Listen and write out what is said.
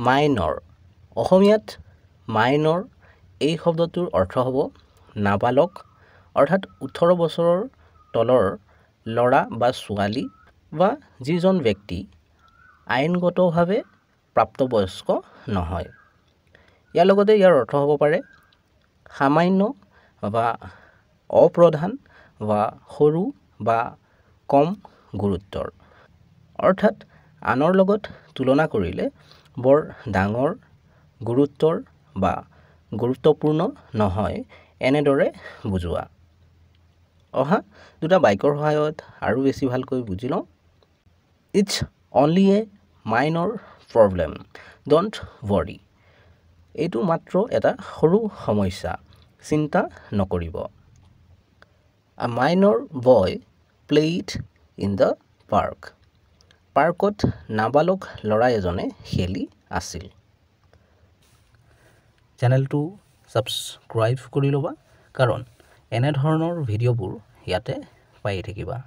Minor অসমীয়াত minor এই শব্দটোৰ অৰ্থ হ'ব নাবালক অৰ্থাৎ 18 বছৰৰ তলৰ ল'ৰা বা ছোৱালী বা যিজন ব্যক্তি আইনগতভাৱে প্ৰাপ্তবয়স্ক নহয়। ইয়াৰ লগতে ইয়াৰ অৰ্থ হ'ব পাৰে সামান্য বা অপ্ৰধান বা সৰু বা কম গুৰুত্বৰ অৰ্থাৎ আনৰ লগত তুলনা কৰিলে বৰ ডাঙৰ গুৰুত্বৰ বা গুৰুত্বপূৰ্ণ নহয় এনেদৰে বুজোৱা। অহা দুটা বাক্যৰ সহায়ত আৰু বেছি ভালকৈ বুজি লওঁ। It's only a minor problem, don't worry. এইটো মাত্ৰ এটা সৰু সমস্যা, চিন্তা নকৰিব। A minor boy played in the park. পাৰ্কত নাবালক ল'ৰা এজনে খেলি আছিল। চেনেলটো ছাবস্ক্ৰাইব কৰি ল'বা কাৰণ এনেধৰণৰ ভিডিঅ'বোৰ ইয়াতে পাই থাকিবা।